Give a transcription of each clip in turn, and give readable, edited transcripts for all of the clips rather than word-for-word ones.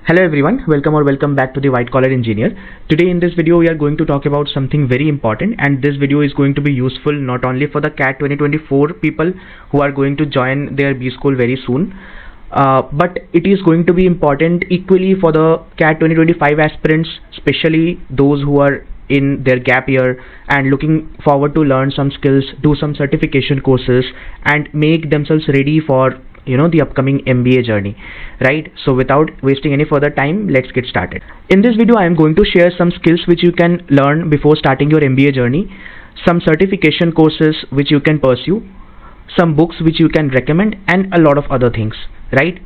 Hello everyone, welcome back to the White Collar Engineer. Today in this video we are going to talk about something very important, and this video is going to be useful not only for the CAT 2024 people who are going to join their B school very soon, but it is going to be important equally for the CAT 2025 aspirants, especially those who are in their gap year and looking forward to learn some skills, do some certification courses and make themselves ready for the upcoming MBA journey, right? So without wasting any further time, let's get started. In this video I am going to share some skills which you can learn before starting your MBA journey, some certification courses which you can pursue, some books which you can recommend, and a lot of other things, right?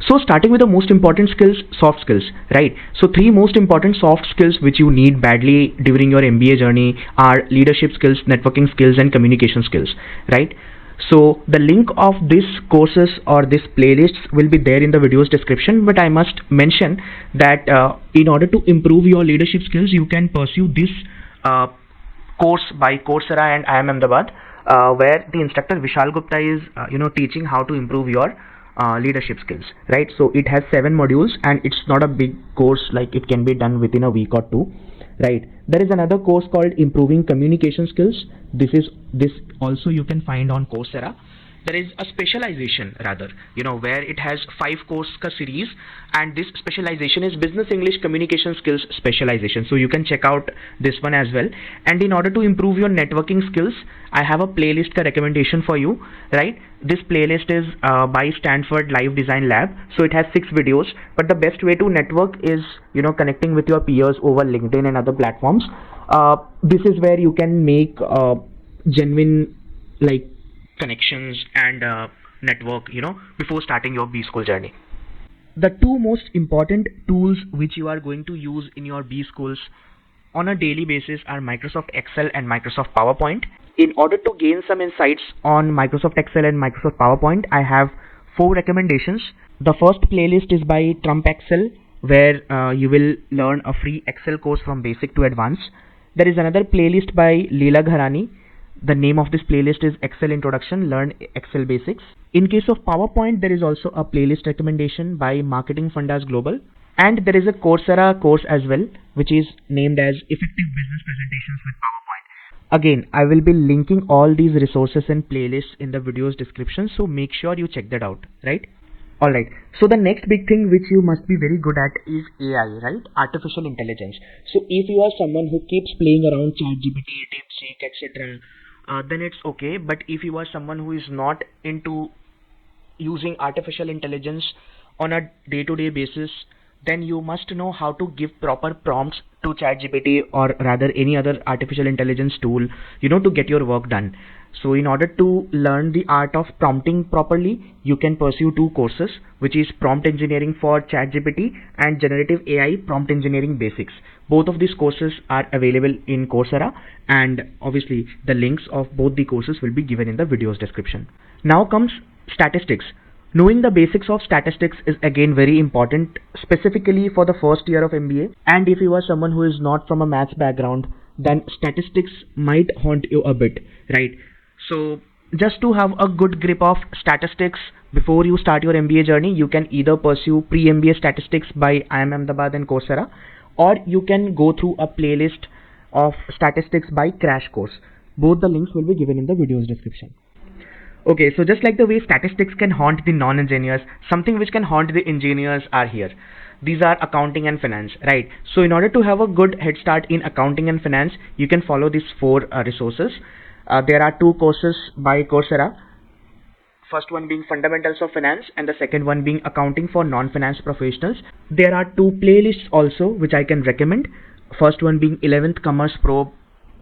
So starting with the most important skills, soft skills, right? So three most important soft skills which you need badly during your MBA journey are leadership skills, networking skills, and communication skills, right? So the link of these courses or this playlists will be there in the video's description, but I must mention that in order to improve your leadership skills, you can pursue this course by Coursera and IIM Ahmedabad, where the instructor Vishal Gupta is teaching how to improve your leadership skills, right? So it has 7 modules and it's not a big course, like it can be done within a week or two, right? There is another course called Improving Communication Skills. This also you can find on Coursera. There is a specialization rather, where it has 5 course series, and this specialization is Business English Communication Skills specialization. So you can check out this one as well. And in order to improve your networking skills, I have a playlist recommendation for you, right? This playlist is by Stanford Live Design Lab. So it has 6 videos, but the best way to network is, connecting with your peers over LinkedIn and other platforms. This is where you can make genuine connections and network before starting your B school journey. The 2 most important tools which you are going to use in your B schools on a daily basis are Microsoft Excel and Microsoft PowerPoint. In order to gain some insights on Microsoft Excel and Microsoft PowerPoint, I have 4 recommendations. The first playlist is by Trump Excel, where you will learn a free Excel course from basic to advanced. There is another playlist by Leela Gharani. The name of this playlist is Excel Introduction, Learn Excel Basics. In case of PowerPoint, there is also a playlist recommendation by Marketing Fundas Global. And there is a Coursera course as well, which is named as Effective Business Presentations with PowerPoint. Again, I will be linking all these resources and playlists in the video's description, so make sure you check that out, right? Alright, so the next big thing which you must be very good at is AI, right? Artificial intelligence. So if you are someone who keeps playing around ChatGPT, DeepSeek, etc., then it's okay. But if you are someone who is not into using artificial intelligence on a day-to-day basis, then you must know how to give proper prompts to ChatGPT or rather any other artificial intelligence tool, to get your work done. So in order to learn the art of prompting properly, you can pursue 2 courses, which is Prompt Engineering for ChatGPT and Generative AI Prompt Engineering Basics. Both of these courses are available in Coursera, and obviously the links of both the courses will be given in the video's description. Now comes statistics. Knowing the basics of statistics is again very important, specifically for the first year of MBA. And if you are someone who is not from a maths background, then statistics might haunt you a bit, right? So just to have a good grip of statistics before you start your MBA journey, you can either pursue pre-MBA statistics by IIM Ahmedabad and Coursera, or you can go through a playlist of statistics by Crash Course. Both the links will be given in the video's description. Okay, so just like the way statistics can haunt the non-engineers, something which can haunt the engineers are here. These are accounting and finance, right? So in order to have a good head start in accounting and finance, you can follow these 4 resources. There are 2 courses by Coursera. First one being Fundamentals of Finance and the second one being Accounting for Non-Finance Professionals. There are 2 playlists also which I can recommend. First one being 11th Commerce Pro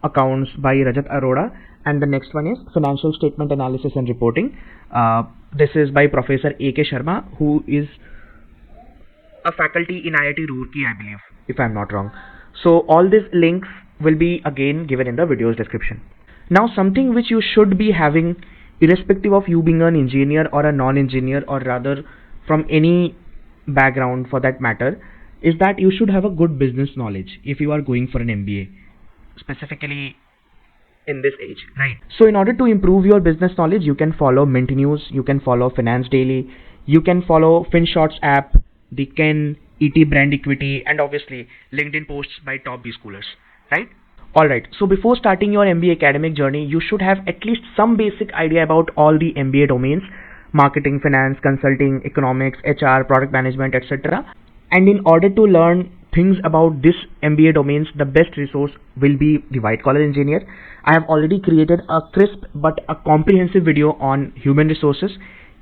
Accounts by Rajat Arora, and the next one is Financial Statement Analysis and Reporting. This is by Professor A.K. Sharma, who is a faculty in IIT Roorkee, I believe, if I'm not wrong. So all these links will be again given in the video's description. Now something which you should be having, irrespective of you being an engineer or a non-engineer, or rather from any background for that matter, is that you should have a good business knowledge if you are going for an MBA, specifically in this age, right? So in order to improve your business knowledge, you can follow Mint News, you can follow Finance Daily, you can follow FinShots app, the Ken, ET brand equity, and obviously LinkedIn posts by top B schoolers, right? Alright, so before starting your MBA academic journey, you should have at least some basic idea about all the MBA domains: marketing, finance, consulting, economics, HR, product management, etc. And in order to learn things about this MBA domains, the best resource will be the white collar engineer. I have already created a crisp but a comprehensive video on human resources.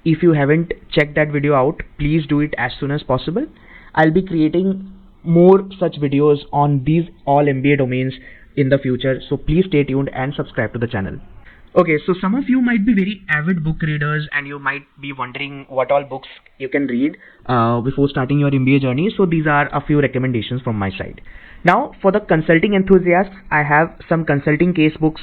If you haven't checked that video out, please do it as soon as possible. I'll be creating more such videos on these all MBA domains in the future, so please stay tuned and subscribe to the channel. Okay, so some of you might be very avid book readers and you might be wondering what all books you can read before starting your MBA journey. So these are a few recommendations from my side. Now, for the consulting enthusiasts, I have some consulting case books,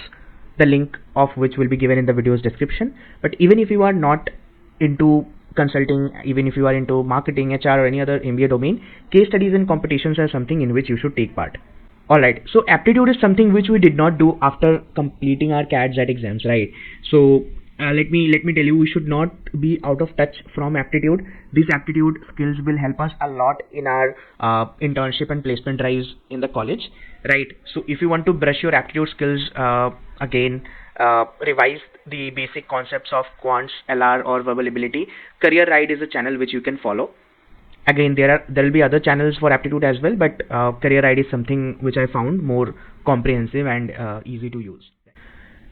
the link of which will be given in the video's description. But even if you are not into consulting, even if you are into marketing, HR, or any other MBA domain, case studies and competitions are something in which you should take part. Alright, so aptitude is something which we did not do after completing our CAT JAT exams, right? So let me tell you, we should not be out of touch from aptitude. These aptitude skills will help us a lot in our internship and placement drives in the college, right? So if you want to brush your aptitude skills again, revise the basic concepts of quants, LR, or verbal ability, CareerRide is a channel which you can follow. Again, there will be other channels for aptitude as well, but CareerRide is something which I found more comprehensive and easy to use.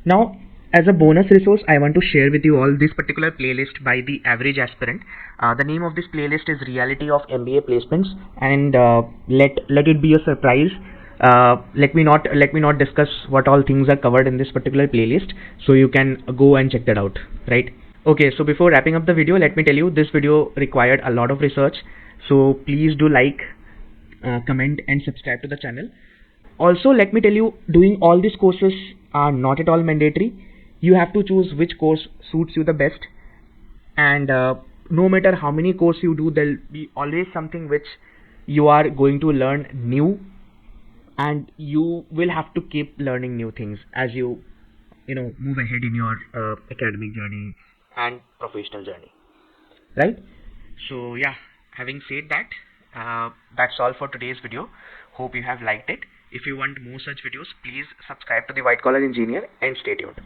Now, as a bonus resource, I want to share with you all this particular playlist by the average aspirant. The name of this playlist is Reality of MBA Placements, and let it be a surprise. Let me not discuss what all things are covered in this particular playlist, so you can go and check that out, right? Okay, so before wrapping up the video, let me tell you, this video required a lot of research, so please do like, comment and subscribe to the channel. Also, let me tell you, doing all these courses are not at all mandatory. You have to choose which course suits you the best, and no matter how many courses you do, there will be always something which you are going to learn new, and you will have to keep learning new things as you move ahead in your academic journey and professional journey, right? So yeah, having said that, that's all for today's video. Hope you have liked it. If you want more such videos, please subscribe to the White Collar Engineer and stay tuned.